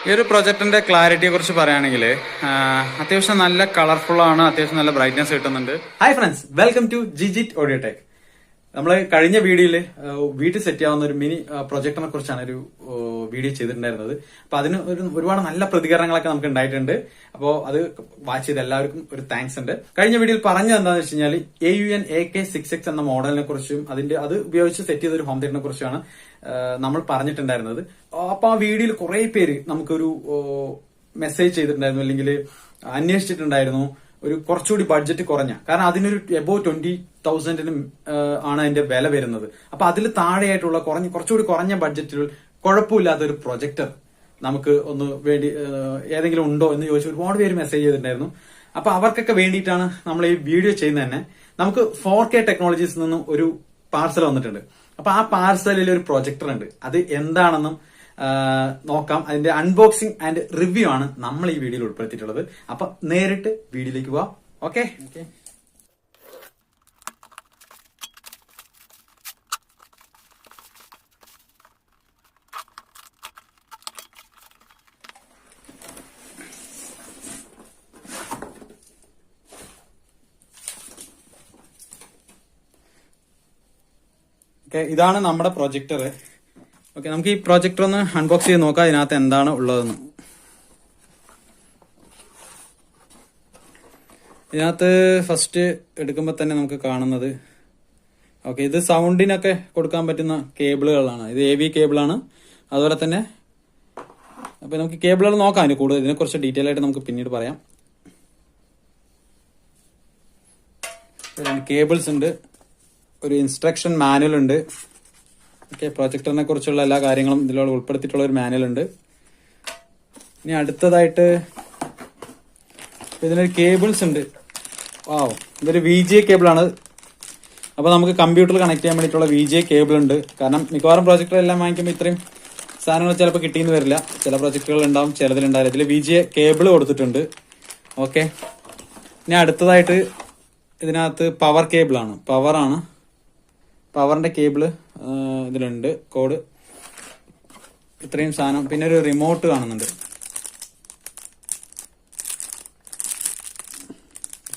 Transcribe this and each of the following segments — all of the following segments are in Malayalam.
ഈ ഒരു പ്രൊജക്ടിന്റെ ക്ലാരിറ്റിയെ കുറിച്ച് പറയുകയാണെങ്കിൽ അത്യാവശ്യം നല്ല കളർഫുൾ ആണ്, അത്യാവശ്യം നല്ല ബ്രൈറ്റ്നസ് കിട്ടുന്നുണ്ട്. ഹായ് ഫ്രണ്ട്സ്, വെൽക്കം ടു ജിജിറ്റ് ഓഡിയോ ടെക്. നമ്മൾ കഴിഞ്ഞ വീഡിയോയില് വീട്ടിൽ സെറ്റ് ആവുന്ന ഒരു മിനി പ്രൊജക്ടിനെ കുറിച്ചാണ് ഒരു വീഡിയോ ചെയ്തിട്ടുണ്ടായിരുന്നത്. അപ്പൊ അതിന് ഒരുപാട് നല്ല പ്രതികരണങ്ങളൊക്കെ നമുക്ക് ഉണ്ടായിട്ടുണ്ട്. അപ്പോൾ അത് വാച്ച് ചെയ്ത എല്ലാവർക്കും ഒരു താങ്ക്സ് ഉണ്ട്. കഴിഞ്ഞ വീഡിയോയിൽ പറഞ്ഞത് എന്താണെന്ന് വെച്ച് കഴിഞ്ഞാൽ AUN AK6X എന്ന മോഡലിനെ കുറിച്ചും അത് ഉപയോഗിച്ച് സെറ്റ് ചെയ്ത ഒരു ഹോം തിയേറ്ററിനെ കുറിച്ചാണ് നമ്മൾ പറഞ്ഞിട്ടുണ്ടായിരുന്നത്. അപ്പൊ ആ വീഡിയോയിൽ കുറെ പേര് നമുക്കൊരു മെസ്സേജ് ചെയ്തിട്ടുണ്ടായിരുന്നു, അല്ലെങ്കിൽ അന്വേഷിച്ചിട്ടുണ്ടായിരുന്നു ഒരു കുറച്ചുകൂടി ബഡ്ജറ്റ് കുറഞ്ഞ, കാരണം അതിനൊരു എബോവ് 20,000 ആണ് അതിന്റെ വില വരുന്നത്. അപ്പൊ അതിൽ താഴെയായിട്ടുള്ള കുറച്ചുകൂടി കുറഞ്ഞ ബഡ്ജറ്റിൽ കുഴപ്പമില്ലാത്ത ഒരു പ്രൊജക്ടർ നമുക്ക് ഒന്ന് വേണ്ടി ഏതെങ്കിലും ഉണ്ടോ എന്ന് ചോദിച്ച് ഒരുപാട് പേര് മെസ്സേജ് ചെയ്തിട്ടുണ്ടായിരുന്നു. അപ്പൊ അവർക്കൊക്കെ വേണ്ടിയിട്ടാണ് നമ്മൾ ഈ വീഡിയോ ചെയ്യുന്നത് തന്നെ. നമുക്ക് 4K ടെക്നോളജീസിൽ നിന്നും ഒരു പാർസൽ വന്നിട്ടുണ്ട്. അപ്പൊ ആ പാർസലിൽ ഒരു പ്രൊജക്ടർ ഉണ്ട്. അത് എന്താണെന്നും നോക്കാം. അതിന്റെ അൺബോക്സിംഗ് ആൻഡ് റിവ്യൂ ആണ് നമ്മൾ ഈ വീഡിയോയിൽ ഉൾപ്പെടുത്തിയിട്ടുള്ളത്. അപ്പൊ നേരിട്ട് വീഡിയോയിലേക്ക് പോവാം. ഓക്കെ, ഇതാണ് നമ്മുടെ പ്രൊജക്ടർ. ഓക്കെ, നമുക്ക് ഈ പ്രൊജക്ടർ ഒന്ന് അൺബോക്സ് ചെയ്ത് നോക്കാം ഇതിനകത്ത് എന്താണ് ഉള്ളതെന്ന്. ഇതിനകത്ത് ഫസ്റ്റ് എടുക്കുമ്പോൾ തന്നെ നമുക്ക് കാണുന്നത്, ഓക്കെ, ഇത് സൗണ്ടിനൊക്കെ കൊടുക്കാൻ പറ്റുന്ന കേബിളുകളാണ്. ഇത് AV കേബിളാണ്. അതുപോലെ തന്നെ അപ്പൊ നമുക്ക് കേബിളുകൾ നോക്കാം. അതിന് കൂടുതൽ ഇതിനെക്കുറിച്ച് ഡീറ്റെയിൽ ആയിട്ട് നമുക്ക് പിന്നീട് പറയാം. കേബിൾസ് ഉണ്ട്, ഒരു ഇൻസ്ട്രക്ഷൻ മാനുവൽ ഉണ്ട്. ഓക്കെ, പ്രൊജക്ടറിനെ കുറിച്ചുള്ള എല്ലാ കാര്യങ്ങളും ഇതിലൂടെ ഉൾപ്പെടുത്തിയിട്ടുള്ള ഒരു മാനുവൽ ഉണ്ട്. ഇനി അടുത്തതായിട്ട് ഇതിനൊരു കേബിൾസ് ഉണ്ട്. വാവ്, ഇതൊരു VGA കേബിളാണ്. അപ്പൊ നമുക്ക് കമ്പ്യൂട്ടറിൽ കണക്ട് ചെയ്യാൻ വേണ്ടിയിട്ടുള്ള VGA കേബിൾ ഉണ്ട്. കാരണം മിക്കവാറും പ്രൊജക്ടർ എല്ലാം വാങ്ങിക്കുമ്പോൾ ഇത്രയും സാധനങ്ങൾ ചിലപ്പോൾ കിട്ടിയെന്ന് വരില്ല. ചില പ്രൊജക്ടുകൾ ഉണ്ടാവും, ചിലതിലുണ്ടാവില്ല. ഇതിൽ VGA കേബിൾ കൊടുത്തിട്ടുണ്ട്. ഓക്കെ, ഇനി അടുത്തതായിട്ട് ഇതിനകത്ത് പവർ കേബിളാണ്. പവറിന്റെ കേബിള് ഇതിലുണ്ട്, കോഡ്, ഇത്രയും സാധനം. പിന്നെ ഒരു റിമോട്ട് കാണുന്നുണ്ട്,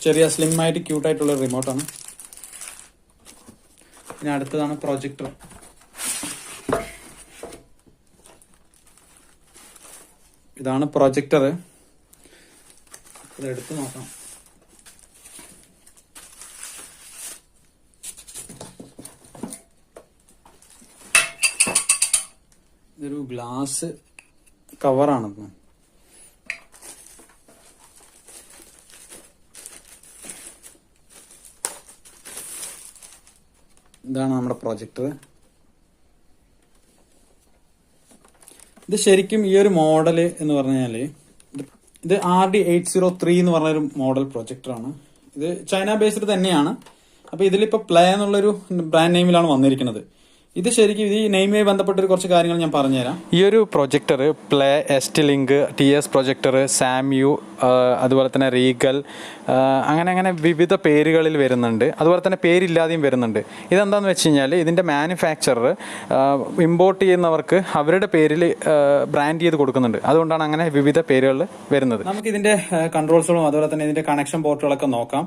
ചെറിയ സ്ലിം ആയിട്ട് ക്യൂട്ടായിട്ടുള്ള റിമോട്ടാണ്. പിന്നെ അടുത്തതാണ് പ്രൊജക്ടർ. ഇതാണ് പ്രൊജക്ടർ. ഇത് എടുത്ത് നോക്കാം. ഇതൊരു ഗ്ലാസ് കവറാണ്. ഇതാണ് നമ്മുടെ പ്രൊജക്ടർ. ഇത് ശരിക്കും ഈ ഒരു മോഡല് എന്ന് പറഞ്ഞാല് ഇത് RD803 എന്ന് പറഞ്ഞൊരു മോഡൽ പ്രൊജക്ടറാണ്. ഇത് ചൈന ബേസ്ഡ് തന്നെയാണ്. അപ്പൊ ഇതിലിപ്പോ പ്ലേ എന്നുള്ളൊരു ബ്രാൻഡ് നെയിമിലാണ് വന്നിരിക്കുന്നത്. ഇത് ശരിക്കും ഈ നെയിമുമായി ബന്ധപ്പെട്ട കുറച്ച് കാര്യങ്ങൾ ഞാൻ പറഞ്ഞുതരാം. ഈ ഒരു projector play, ST-Link, TS projector, സാമ്യു, അതുപോലെ തന്നെ റീഗൽ, അങ്ങനെ വിവിധ പേരുകളിൽ വരുന്നുണ്ട്. അതുപോലെ തന്നെ പേരില്ലാതെയും വരുന്നുണ്ട്. ഇതെന്താന്ന് വെച്ച് കഴിഞ്ഞാൽ ഇതിന്റെ മാനുഫാക്ചറർ ഇമ്പോർട്ട് ചെയ്യുന്നവർക്ക് അവരുടെ പേരിൽ ബ്രാൻഡ് ചെയ്ത് കൊടുക്കുന്നുണ്ട്. അതുകൊണ്ടാണ് അങ്ങനെ വിവിധ പേരുകളിൽ വരുന്നത്. നമുക്ക് ഇതിന്റെ കൺട്രോൾസുകളും അതുപോലെ തന്നെ ഇതിന്റെ കണക്ഷൻ പോർട്ടുകളൊക്കെ നോക്കാം.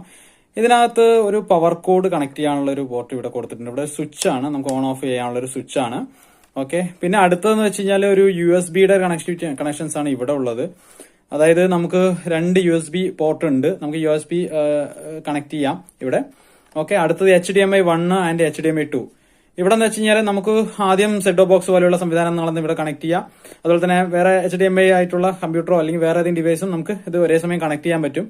ഇതിനകത്ത് ഒരു പവർ കോഡ് കണക്ട് ചെയ്യാനുള്ള ഒരു പോർട്ട് ഇവിടെ കൊടുത്തിട്ടുണ്ട്. ഇവിടെ സ്വിച്ച് ആണ്, നമുക്ക് ഓൺ ഓഫ് ചെയ്യാനുള്ള ഒരു സ്വിച്ച് ആണ്. ഓക്കെ, പിന്നെ അടുത്തതെന്ന് വെച്ച് കഴിഞ്ഞാൽ ഒരു USB-യുടെ കണക്ഷൻസ് ആണ് ഇവിടെ ഉള്ളത്. അതായത് നമുക്ക് 2 USB പോർട്ട് ഉണ്ട്, നമുക്ക് USB കണക്ട് ചെയ്യാം ഇവിടെ. ഓക്കെ, അടുത്തത് HDMI 1 ആൻഡ് HDMI 2. ഇവിടെ എന്ന് വെച്ച് കഴിഞ്ഞാൽ നമുക്ക് ആദ്യം സെറ്റ് ബോക്സ് പോലെയുള്ള സംവിധാനങ്ങളൊന്നും ഇവിടെ കണക്ട് ചെയ്യാം. അതുപോലെ തന്നെ വേറെ HDMI ആയിട്ടുള്ള കമ്പ്യൂട്ടറോ അല്ലെങ്കിൽ വേറെ ഏതെങ്കിലും ഡിവൈസും നമുക്ക് ഇത് ഒരേ സമയം കണക്ട് ചെയ്യാൻ പറ്റും.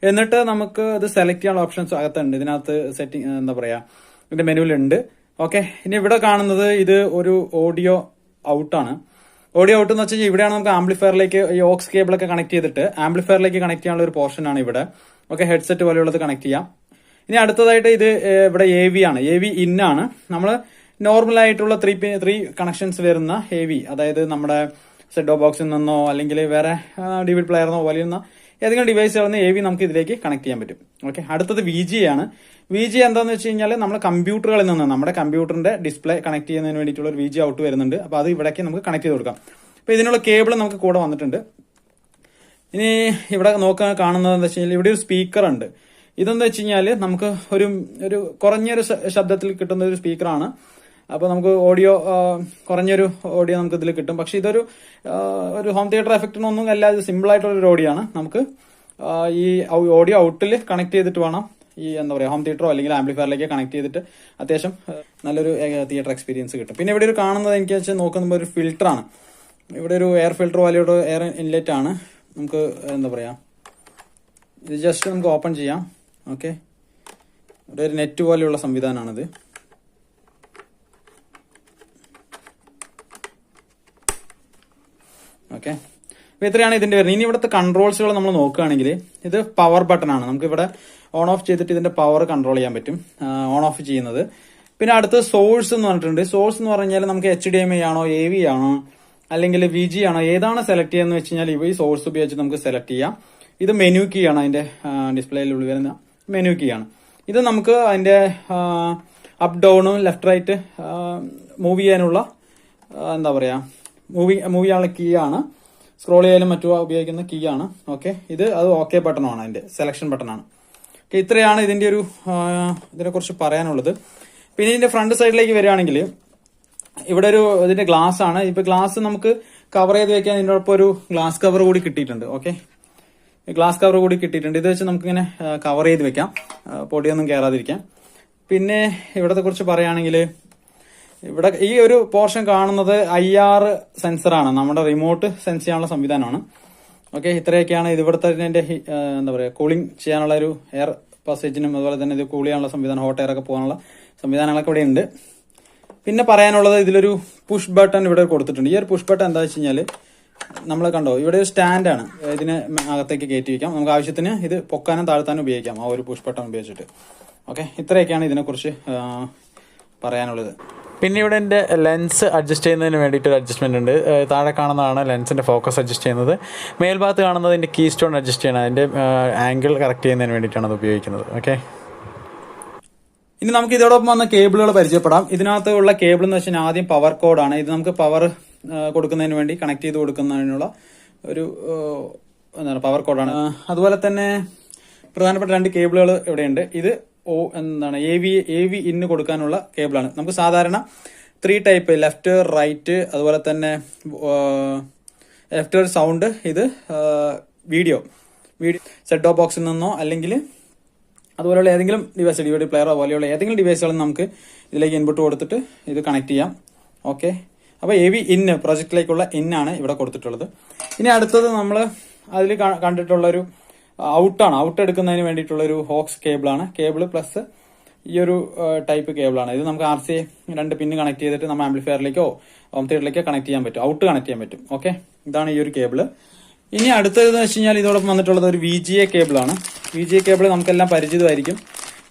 എന്നിട്ട് നമുക്ക് ഇത് സെലക്ട് ചെയ്യാനുള്ള ഓപ്ഷൻസ് അകത്തുണ്ട്. ഇതിനകത്ത് സെറ്റിംഗ് എന്താ പറയാ, ഇതിന്റെ മെനുവിലുണ്ട്. ഓക്കെ, ഇനി ഇവിടെ കാണുന്നത് ഇത് ഒരു ഓഡിയോ ഔട്ടാണ്. ഓഡിയോ ഔട്ട് എന്ന് വെച്ച് കഴിഞ്ഞാൽ ഇവിടെയാണ് നമുക്ക് ആംപ്ലിഫയറിലേക്ക് ഈ ഓക്സ് കേബിളൊക്കെ കണക്ട് ചെയ്തിട്ട് ആംപ്ലിഫയറിലേക്ക് കണക്ട് ചെയ്യാനുള്ള ഒരു പോർഷൻ ആണ് ഇവിടെ. ഓക്കെ, ഹെഡ്സെറ്റ് പോലെയുള്ളത് കണക്ട് ചെയ്യാം. ഇനി അടുത്തതായിട്ട് ഇത് ഇവിടെ AV ആണ്, AV ഇൻ ആണ്. നമ്മൾ നോർമൽ ആയിട്ടുള്ള 3 കണക്ഷൻസ് വരുന്ന AV, അതായത് നമ്മുടെ സെറ്റ് ബോക്സിൽ നിന്നോ അല്ലെങ്കിൽ വേറെ DVD പ്ലെയറിനോ വലിയുന്ന ഏതെങ്കിലും ഡിവൈസ് ആവുന്ന AV നമുക്ക് ഇതിലേക്ക് കണക്ട് ചെയ്യാൻ പറ്റും. ഓക്കെ, അടുത്തത് VGA ആണ്. VGA എന്താണെന്ന് വെച്ച് കഴിഞ്ഞാൽ നമ്മുടെ കമ്പ്യൂട്ടറുകളിൽ നിന്ന് നമ്മുടെ കമ്പ്യൂട്ടറിന്റെ ഡിസ്പ്ലേ കണക്ട് ചെയ്യുന്നതിന് വേണ്ടിയിട്ടുള്ള ഒരു VGA ഔട്ട് വരുന്നുണ്ട്. അപ്പോൾ അത് ഇവിടേക്ക് നമുക്ക് കണക്ട് ചെയ്ത് കൊടുക്കാം. അപ്പോൾ ഇതിനുള്ള കേബിൾ നമുക്ക് കൂടെ വന്നിട്ടുണ്ട്. ഇനി ഇവിടെ കാണുന്നത് എന്താ വെച്ച് കഴിഞ്ഞാൽ ഇവിടെ ഒരു സ്പീക്കർ ഉണ്ട്. ഇതെന്താ വെച്ച് കഴിഞ്ഞാൽ നമുക്ക് ഒരു കുറഞ്ഞൊരു ശബ്ദത്തിൽ കിട്ടുന്ന ഒരു സ്പീക്കറാണ്. അപ്പോൾ നമുക്ക് കുറഞ്ഞൊരു ഓഡിയോ നമുക്ക് ഇതിൽ കിട്ടും. പക്ഷെ ഇതൊരു ഹോം തിയേറ്റർ എഫക്റ്റിനൊന്നും അല്ല, ഇത് സിമ്പിൾ ആയിട്ടുള്ള ഒരു ഓഡിയോ ആണ്. നമുക്ക് ഈ ഓഡിയോ ഔട്ടിൽ കണക്ട് ചെയ്തിട്ട് വേണം ഈ എന്താ പറയുക ഹോം തിയേറ്ററോ അല്ലെങ്കിൽ ആംപ്ലിഫയറിലേക്ക് കണക്ട് ചെയ്തിട്ട് അത്യാവശ്യം നല്ലൊരു തിയേറ്റർ എക്സ്പീരിയൻസ് കിട്ടും. പിന്നെ ഇവിടെ ഒരു കാണുന്നത് എനിക്ക് വെച്ചാൽ നോക്കുമ്പോൾ ഒരു ഫിൽറ്ററാണ്. ഇവിടെ ഒരു എയർ ഫിൽറ്റർ പോലെയുള്ള എയർ ഇൻലെറ്റ് ആണ്. നമുക്ക് എന്താ പറയുക ഇത് ജസ്റ്റ് നമുക്ക് ഓപ്പൺ ചെയ്യാം. ഓക്കെ, ഇവിടെ ഒരു നെറ്റ് പോലെയുള്ള സംവിധാനമാണിത്. ഓക്കെ, അപ്പോൾ ഇത്രയാണ് ഇതിന്റെ വരുന്നത്. ഇനി ഇവിടുത്തെ കൺട്രോൾസുകൾ നമ്മൾ നോക്കുകയാണെങ്കിൽ ഇത് പവർ ബട്ടൺ ആണ്. നമുക്ക് ഇവിടെ ഓൺ ഓഫ് ചെയ്തിട്ട് ഇതിന്റെ പവർ കൺട്രോൾ ചെയ്യാൻ പറ്റും, ഓൺ ഓഫ് ചെയ്യുന്നത്. പിന്നെ അടുത്ത് സോഴ്സ് എന്ന് പറഞ്ഞിട്ടുണ്ട്. സോഴ്സ് എന്ന് പറഞ്ഞാൽ നമുക്ക് HDMI ആണോ AV ആണോ അല്ലെങ്കിൽ VG ആണോ ഏതാണ് സെലക്ട് ചെയ്യുന്നത് വെച്ച് കഴിഞ്ഞാൽ ഈ സോഴ്സ് ഉപയോഗിച്ച് നമുക്ക് സെലക്ട് ചെയ്യാം. ഇത് മെനു കീ ആണ്, അതിന്റെ ഡിസ്പ്ലേയിൽ വരുന്ന മെനു കീ ആണ്. ഇത് നമുക്ക് അതിന്റെ അപ്പ് ഡൗണും ലെഫ്റ്റ് റൈറ്റ് മൂവ് ചെയ്യാനുള്ള എന്താ പറയാ മൂവ് ചെയ്യാനുള്ള കീ ആണ്. സ്ക്രോൾ ചെയ്യാനും മറ്റും ഉപയോഗിക്കുന്ന കീ ആണ്. ഓക്കെ, അത് ഓക്കെ ബട്ടണാണ്, അതിന്റെ സെലക്ഷൻ ബട്ടണാണ്. ഓക്കെ, ഇത്രയാണ് ഇതിനെ കുറിച്ച് പറയാനുള്ളത്. പിന്നെ ഇതിന്റെ ഫ്രണ്ട് സൈഡിലേക്ക് വരികയാണെങ്കിൽ ഇവിടെ ഇതിന്റെ ഗ്ലാസ് ആണ്. ഇപ്പൊ ഗ്ലാസ് നമുക്ക് കവർ ചെയ്ത് വെക്കാൻ ഇതിനോടൊപ്പം ഒരു ഗ്ലാസ് കവർ കൂടി കിട്ടിയിട്ടുണ്ട്. ഓക്കെ, ഗ്ലാസ് കവർ കൂടി കിട്ടിയിട്ടുണ്ട്. ഇത് വെച്ച് നമുക്കിങ്ങനെ കവർ ചെയ്ത് വെക്കാം, പൊടിയൊന്നും കയറാതിരിക്കാം. പിന്നെ ഇവിടത്തെ കുറിച്ച് പറയുകയാണെങ്കിൽ ഇവിടെ ഈ ഒരു പോർഷൻ കാണുന്നത് IR സെൻസറാണ്, നമ്മുടെ റിമോട്ട് സെൻസ് ചെയ്യാനുള്ള സംവിധാനമാണ്. ഓക്കെ, ഇത്രയൊക്കെയാണ് ഇത് ഇവിടുത്തെ എന്താ പറയുക കൂളിംഗ് ചെയ്യാനുള്ള ഒരു എയർ പാസേജിനും അതുപോലെ തന്നെ ഇത് കൂൾ ചെയ്യാനുള്ള സംവിധാനം, ഹോട്ട് എയർ ഒക്കെ പോകാനുള്ള സംവിധാനങ്ങളൊക്കെ ഇവിടെ ഉണ്ട്. പിന്നെ പറയാനുള്ളത് ഇതിലൊരു പുഷ് ബട്ടൺ ഇവിടെ കൊടുത്തിട്ടുണ്ട്. ഈ ഒരു പുഷ് ബട്ടൺ എന്താ വെച്ച് കഴിഞ്ഞാൽ നമ്മൾ കണ്ടോ ഇവിടെ ഒരു സ്റ്റാൻഡാണ്, ഇതിന് അകത്തേക്ക് കയറ്റി വയ്ക്കാം. നമുക്ക് ആവശ്യത്തിന് ഇത് പൊക്കാനും താഴ്ത്താനും ഉപയോഗിക്കാം ആ ഒരു പുഷ് ബട്ടൺ ഉപയോഗിച്ചിട്ട്. ഓക്കെ, ഇത്രയൊക്കെയാണ് ഇതിനെക്കുറിച്ച് പറയാനുള്ളത്. പിന്നെ ഇവിടെ എൻ്റെ ലെൻസ് അഡ്ജസ്റ്റ് ചെയ്യുന്നതിന് വേണ്ടിയിട്ട് ഒരു അഡ്ജസ്റ്റ്മെൻ്റ് ഉണ്ട്. താഴെ കാണുന്നതാണ് ലെൻസിൻ്റെ ഫോക്കസ് അഡ്ജസ്റ്റ് ചെയ്യുന്നത്. മേൽഭാഗത്ത് കാണുന്നത് എൻ്റെ കീസ്റ്റോൺ അഡ്ജസ്റ്റ് ചെയ്യണം, അതിൻ്റെ ആംഗിൾ കറക്റ്റ് ചെയ്യുന്നതിന് വേണ്ടിയിട്ടാണ് അത് ഉപയോഗിക്കുന്നത്. ഓക്കെ, ഇനി നമുക്ക് ഇതോടൊപ്പം വന്ന കേബിളുകൾ പരിചയപ്പെടാം. ഇതിനകത്ത് ഉള്ള കേബിൾ എന്ന് വെച്ചാൽ ആദ്യം പവർ കോഡാണ്. ഇത് നമുക്ക് പവർ കൊടുക്കുന്നതിന് വേണ്ടി കണക്ട് ചെയ്ത് കൊടുക്കുന്നതിനുള്ള ഒരു എന്താണ് പവർ കോഡാണ്. അതുപോലെ തന്നെ പ്രധാനപ്പെട്ട 2 കേബിളുകൾ ഇവിടെയുണ്ട്. ഇത് എന്താണ് AV ഇന്ന് കൊടുക്കാനുള്ള കേബിളാണ്. നമുക്ക് സാധാരണ 3 ടൈപ്പ്, ലെഫ്റ്റ് റൈറ്റ് അതുപോലെ തന്നെ ലെഫ്റ്റ് സൗണ്ട്, ഇത് വീഡിയോ സെറ്റ് ടോപ്പ് ബോക്സിൽ നിന്നോ അല്ലെങ്കിൽ അതുപോലെയുള്ള ഏതെങ്കിലും ഡിവൈസ് DVD പ്ലെയറോ പോലെയുള്ള ഏതെങ്കിലും ഡിവൈസുകളിൽ നമുക്ക് ഇതിലേക്ക് ഇൻപുട്ട് കൊടുത്തിട്ട് ഇത് കണക്ട് ചെയ്യാം. ഓക്കെ, അപ്പോൾ AV ഇന്ന് പ്രൊജക്റ്റിലേക്കുള്ള ഇന്നാണ് ഇവിടെ കൊടുത്തിട്ടുള്ളത്. ഇനി അടുത്തത് നമ്മൾ അതിൽ കണ്ടിട്ടുള്ളൊരു ഔട്ടാണ്. ഔട്ട് എടുക്കുന്നതിന് വേണ്ടിയിട്ടുള്ള ഒരു ഹോക്സ് കേബിളാണ്. കേബിൾ പ്ലസ് ഈ ഒരു ടൈപ്പ് കേബിളാണ്. ഇത് നമുക്ക് RCA 2 പിന്ന് കണക്ട് ചെയ്തിട്ട് നമ്മൾ ആംപ്ലിഫയറിലേക്കോ ഹോം തിയേറ്ററിലേക്കോ കണക്ട് ചെയ്യാൻ പറ്റും, ഔട്ട് കണക്ട് ചെയ്യാൻ പറ്റും. ഓക്കെ, ഇതാണ് ഈ ഒരു കേബിള്. ഇനി അടുത്തതെന്ന് വെച്ച് കഴിഞ്ഞാൽ ഇതോടൊപ്പം വന്നിട്ടുള്ളത് ഒരു VGA കേബിളാണ്. VGA കേബിൾ നമുക്കെല്ലാം പരിചിതമായിരിക്കും.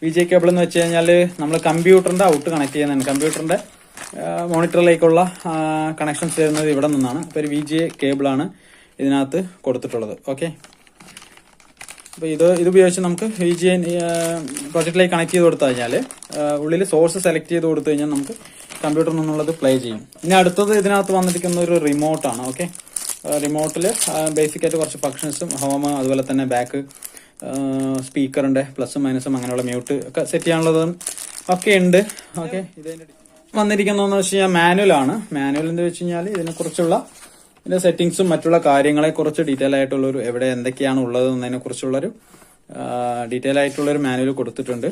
VGA കേബിൾ എന്ന് വെച്ച് കഴിഞ്ഞാൽ നമ്മൾ കമ്പ്യൂട്ടറിന്റെ ഔട്ട് കണക്ട് ചെയ്യുന്നതാണ്. കമ്പ്യൂട്ടറിന്റെ മോണിറ്ററിലേക്കുള്ള കണക്ഷൻസ് വരുന്നത് ഇവിടെ നിന്നാണ്. അപ്പോൾ ഒരു VGA കേബിളാണ് ഇതിനകത്ത് കൊടുത്തിട്ടുള്ളത്. ഓക്കെ, അപ്പോൾ ഇത് ഉപയോഗിച്ച് നമുക്ക് VGA പ്രൊജക്റ്റിലേക്ക് കണക്ട് ചെയ്ത് കൊടുത്തു കഴിഞ്ഞാൽ ഉള്ളിൽ സോഴ്സ് സെലക്ട് ചെയ്ത് കൊടുത്തു കഴിഞ്ഞാൽ നമുക്ക് കമ്പ്യൂട്ടറിൽ നിന്നുള്ളത് പ്ലേ ചെയ്യും. ഇനി അടുത്തത് ഇതിനകത്ത് വന്നിരിക്കുന്ന ഒരു റിമോട്ടാണ്. ഓക്കെ, റിമോട്ടിൽ ബേസിക് ആയിട്ട് കുറച്ച് ഫങ്ഷൻസും ഹോം അതുപോലെ തന്നെ ബാക്ക് സ്പീക്കറിന്റെ പ്ലസും മൈനസും അങ്ങനെയുള്ള മ്യൂട്ട് ഒക്കെ സെറ്റ് ചെയ്യാനുള്ളതും ഒക്കെ ഉണ്ട്. ഓക്കെ, ഇതിന്റെ വന്നിരിക്കുന്നതെന്ന് വെച്ച് കഴിഞ്ഞാൽ മാനുവലാണ്. മാനുവൽ എന്ന് വെച്ച് കഴിഞ്ഞാൽ ഇതിനെക്കുറിച്ചുള്ള ഇതിന്റെ സെറ്റിംഗ്സും മറ്റുള്ള കാര്യങ്ങളെ കുറിച്ച് ഡീറ്റെയിൽ ആയിട്ടുള്ളൊരു എവിടെ എന്തൊക്കെയാണ് ഉള്ളത് എന്നതിനെ കുറിച്ചുള്ളൊരു ഡീറ്റെയിൽ ആയിട്ടുള്ളൊരു മാനുവൽ കൊടുത്തിട്ടുണ്ട്.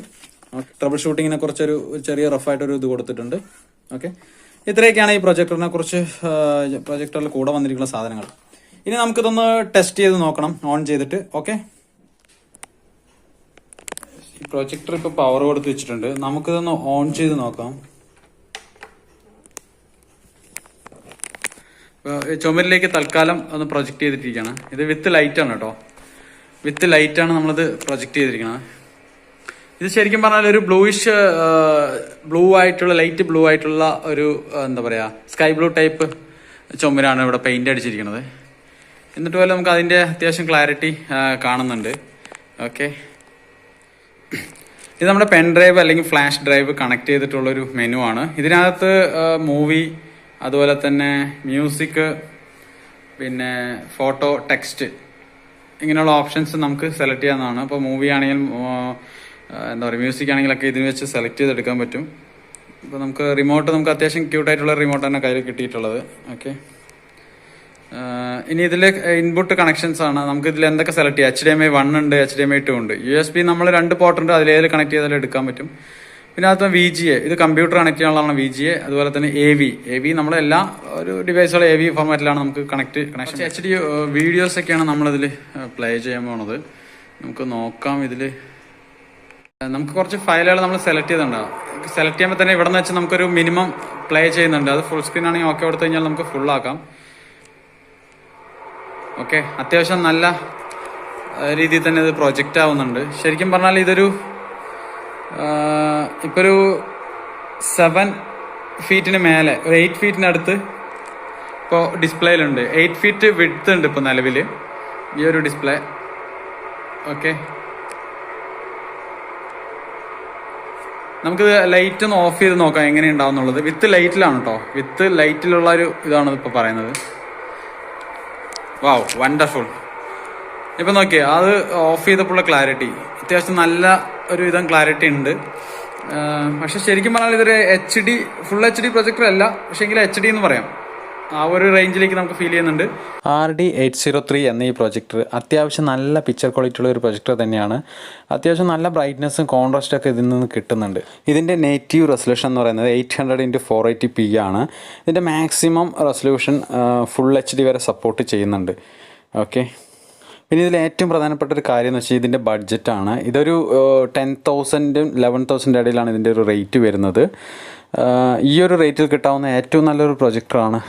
ട്രബിൾ ഷൂട്ടിങ്ങിനെ കുറിച്ചൊരു ചെറിയ റഫായിട്ടൊരു ഇത് കൊടുത്തിട്ടുണ്ട്. ഓക്കെ, ഇത്രയൊക്കെയാണ് ഈ പ്രൊജക്ടറിനെ കുറിച്ച് പ്രൊജക്ടറിൽ കൂടെ വന്നിരിക്കുന്ന സാധനങ്ങൾ. ഇനി നമുക്കിതൊന്ന് ടെസ്റ്റ് ചെയ്ത് നോക്കണം ഓൺ ചെയ്തിട്ട്. ഓക്കെ, ഈ പ്രൊജക്ടർ ഇപ്പോൾ പവർ കൊടുത്ത് വെച്ചിട്ടുണ്ട്. നമുക്കിതൊന്ന് ഓൺ ചെയ്ത് നോക്കാം. ചുമരിലേക്ക് തൽക്കാലം ഒന്ന് പ്രൊജക്ട് ചെയ്തിട്ടിരിക്കുകയാണ്. ഇത് വിത്ത് ലൈറ്റ് ആണ് കേട്ടോ, വിത്ത് ലൈറ്റ് ആണ് നമ്മളിത് പ്രൊജക്ട് ചെയ്തിരിക്കുന്നത്. ഇത് ശരിക്കും പറഞ്ഞാൽ ഒരു ബ്ലൂ ആയിട്ടുള്ള ലൈറ്റ് ബ്ലൂ ആയിട്ടുള്ള ഒരു എന്താ പറയാ സ്കൈ ബ്ലൂ ടൈപ്പ് ചുമരാണ് ഇവിടെ പെയിന്റ് അടിച്ചിരിക്കുന്നത്. എന്നിട്ട് പോലെ നമുക്ക് അതിന്റെ അത്യാവശ്യം ക്ലാരിറ്റി കാണുന്നുണ്ട്. ഓക്കെ, ഇത് നമ്മുടെ പെൻ ഡ്രൈവ് അല്ലെങ്കിൽ ഫ്ലാഷ് ഡ്രൈവ് കണക്ട് ചെയ്തിട്ടുള്ള ഒരു മെനു ആണ്. ഇതിനകത്ത് മൂവി അതുപോലെ തന്നെ മ്യൂസിക് പിന്നെ ഫോട്ടോ, ടെക്സ്റ്റ്, ഇങ്ങനെയുള്ള ഓപ്ഷൻസ് നമുക്ക് സെലക്ട് ചെയ്യാവുന്നതാണ്. അപ്പോൾ മൂവി ആണെങ്കിലും എന്താ പറയുക മ്യൂസിക് ആണെങ്കിലൊക്കെ ഇതിന് വെച്ച് സെലക്ട് ചെയ്തെടുക്കാൻ പറ്റും. ഇപ്പോൾ നമുക്ക് റിമോട്ട് നമുക്ക് അത്യാവശ്യം ക്യൂട്ടായിട്ടുള്ള റിമോട്ട് തന്നെ കയ്യിൽ കിട്ടിയിട്ടുള്ളത്. ഓക്കെ, ഇനി ഇതിൽ ഇൻപുട്ട് കണക്ഷൻസ് ആണ്. നമുക്ക് ഇതിൽ എന്തൊക്കെ സെലക്ട് ചെയ്യാം? HDMI 1 ഉണ്ട്, HDMI 2 ഉണ്ട്. USB നമ്മൾ 2 പോർട്ട് ഉണ്ട്, അതിലേതിൽ കണക്ട് ചെയ്താലും എടുക്കാൻ പറ്റും. പിന്നെ അതുപോലെ VGA, ഇത് കമ്പ്യൂട്ടർ കണക്ട് ചെയ്യാനുള്ളതാണ് VGA. അതുപോലെ തന്നെ AV നമ്മളെല്ലാ ഒരു ഡിവൈസുകൾ AV ഫോർമാറ്റിലാണ് നമുക്ക് കണക്ഷൻ. HD വീഡിയോസ് ഒക്കെയാണ് നമ്മളിതിൽ പ്ലേ ചെയ്യാൻ പോണത്. നമുക്ക് നോക്കാം. ഇതിൽ നമുക്ക് കുറച്ച് ഫയലുകൾ നമ്മൾ സെലക്ട് ചെയ്തിട്ടുണ്ടാവും. സെലക്ട് ചെയ്യുമ്പോൾ തന്നെ ഇവിടെ നിന്ന് വെച്ച് നമുക്കൊരു മിനിമം പ്ലേ ചെയ്യുന്നുണ്ട്. അത് ഫുൾ സ്ക്രീൻ ആണെങ്കിൽ ഓക്കെ കൊടുത്തു കഴിഞ്ഞാൽ നമുക്ക് ഫുൾ ആക്കാം. ഓക്കെ, അത്യാവശ്യം നല്ല രീതിയിൽ തന്നെ ഇത് പ്രൊജക്റ്റ് ആവുന്നുണ്ട്. ശരിക്കും പറഞ്ഞാൽ ഇതൊരു ഇപ്പോൾ ഒരു 7 ഫീറ്റിന് മേലെ, ഒരു 8 ഫീറ്റിനടുത്ത് ഇപ്പോൾ ഡിസ്പ്ലേയിലുണ്ട്. 8 ഫീറ്റ് വിഡ്ത്ത് ഉണ്ട് ഇപ്പോൾ നിലവിൽ ഈ ഒരു ഡിസ്പ്ലേ. ഓക്കെ, നമുക്ക് ലൈറ്റ് ഒന്ന് ഓഫ് ചെയ്ത് നോക്കാം എങ്ങനെയുണ്ടാവും എന്നുള്ളത്. വിത്ത് ലൈറ്റിലാണ് കേട്ടോ, വിത്ത് ലൈറ്റിലുള്ള ഒരു ഇതാണ് ഇപ്പോൾ പറയുന്നത്. വാവ്, വണ്ടർഫുൾ. ഇപ്പം നോക്കിയേ, അത് ഓഫ് ചെയ്തപ്പോഴുള്ള ക്ലാരിറ്റി അത്യാവശ്യം നല്ല ഒരു വിധം ക്ലാരിറ്റി ഉണ്ട്. പക്ഷെ ശരിക്കും പറഞ്ഞാൽ ഇതൊരു ഫുൾ HD പ്രൊജക്ടർ അല്ല, പക്ഷെ എങ്കിലും HD എന്ന് പറയാം. ആ ഒരു റേഞ്ചിലേക്ക് നമുക്ക് ഫീൽ ചെയ്യുന്നുണ്ട്. RD803 എന്ന ഈ പ്രൊജക്ടർ അത്യാവശ്യം നല്ല പിക്ചർ ക്വാളിറ്റി ഉള്ള ഒരു പ്രൊജക്ടർ തന്നെയാണ്. അത്യാവശ്യം നല്ല ബ്രൈറ്റ്നസ്സും കോൺട്രാസ്റ്റും ഒക്കെ ഇതിൽ നിന്ന് കിട്ടുന്നുണ്ട്. ഇതിൻ്റെ നേറ്റീവ് റെസൊല്യൂഷൻ എന്ന് പറയുന്നത് 800x480p ആണ്. ഇതിൻ്റെ മാക്സിമം റെസൊല്യൂഷൻ ഫുൾ HD വരെ സപ്പോർട്ട് ചെയ്യുന്നുണ്ട്. ഓക്കെ, പിന്നെ ഇതിൽ ഏറ്റവും പ്രധാനപ്പെട്ട ഒരു കാര്യം എന്ന് വെച്ചാൽ ഇതിൻ്റെ ബഡ്ജറ്റാണ്. ഇതൊരു 10,000 11,000 ഇടയിലാണ് ഇതിൻ്റെ ഒരു റേറ്റ് വരുന്നത്. ഈ ഒരു റേറ്റിൽ കിട്ടാവുന്ന ഏറ്റവും നല്ലൊരു പ്രൊജക്ടറാണ്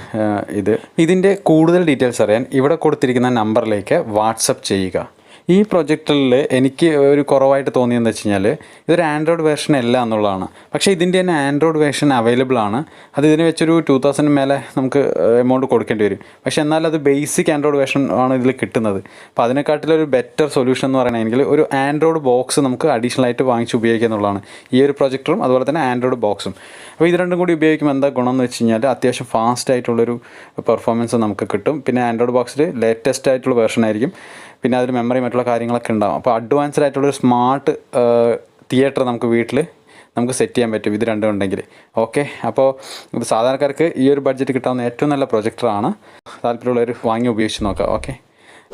ഇത്. ഇതിൻ്റെ കൂടുതൽ ഡീറ്റെയിൽസ് അറിയാൻ ഇവിടെ കൊടുത്തിരിക്കുന്ന നമ്പറിലേക്ക് വാട്സപ്പ് ചെയ്യുക. ഈ പ്രൊജക്ടറിൽ എനിക്ക് ഒരു കുറവായിട്ട് തോന്നിയെന്ന് വെച്ച് കഴിഞ്ഞാൽ ഇതൊരു ആൻഡ്രോയിഡ് വേർഷൻ അല്ല എന്നുള്ളതാണ്. പക്ഷേ ഇതിൻ്റെ തന്നെ ആൻഡ്രോയിഡ് വേർഷൻ അവൈലബിൾ ആണ്. അത് ഇതിന് വെച്ചൊരു 2000 മേലെ നമുക്ക് എമൗണ്ട് കൊടുക്കേണ്ടി വരും. പക്ഷേ എന്നാൽ അത് ബേസിക് ആൻഡ്രോയിഡ് വേർഷൻ ആണ് ഇതിൽ കിട്ടുന്നത്. അപ്പോൾ അതിനെക്കാട്ടിലൊരു ബെറ്റർ സൊല്യൂഷൻ എന്ന് പറയുകയാണെങ്കിൽ ഒരു ആൻഡ്രോയിഡ് ബോക്സ് നമുക്ക് അഡീഷണൽ ആയിട്ട് വാങ്ങിച്ച് ഉപയോഗിക്കുക എന്നുള്ളതാണ്. ഈ ഒരു പ്രൊജക്ടറും അതുപോലെ തന്നെ ആൻഡ്രോയിഡ് ബോക്സും. അപ്പോൾ ഇത് രണ്ടും കൂടി ഉപയോഗിക്കുമ്പോൾ എന്താ ഗുണം എന്ന് വെച്ച് കഴിഞ്ഞാൽ അത്യാവശ്യം ഫാസ്റ്റ് ആയിട്ടുള്ളൊരു പെർഫോമൻസ് നമുക്ക് കിട്ടും. പിന്നെ ആൻഡ്രോയിഡ് ബോക്സിൽ ലേറ്റസ്റ്റ് ആയിട്ടുള്ള വേർഷൻ ആയിരിക്കും. പിന്നെ അതിൽ മെമ്മറി മറ്റുള്ള കാര്യങ്ങളൊക്കെ ഉണ്ടാകും. അപ്പോൾ അഡ്വാൻസ്ഡ് ആയിട്ടുള്ളൊരു സ്മാർട്ട് തിയേറ്റർ നമുക്ക് വീട്ടിൽ നമുക്ക് സെറ്റ് ചെയ്യാൻ പറ്റും ഇത് രണ്ടും ഉണ്ടെങ്കിൽ. ഓക്കെ, അപ്പോൾ ഇത് സാധാരണക്കാർക്ക് ഈ ഒരു ബഡ്ജറ്റ് കിട്ടാവുന്ന ഏറ്റവും നല്ല പ്രൊജക്ടറാണ്. താല്പര്യമുള്ളവർ വാങ്ങി ഉപയോഗിച്ച് നോക്കാം. ഓക്കെ,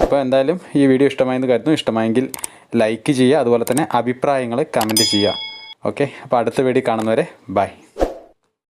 അപ്പോൾ എന്തായാലും ഈ വീഡിയോ ഇഷ്ടമായെന്ന് കരുതുന്നു. ഇഷ്ടമായെങ്കിൽ ലൈക്ക് ചെയ്യുക, അതുപോലെ തന്നെ അഭിപ്രായങ്ങൾ കമൻറ്റ് ചെയ്യുക. ഓക്കെ, അപ്പോൾ അടുത്ത വീഡിയോ കാണുന്നവരെ ബൈ.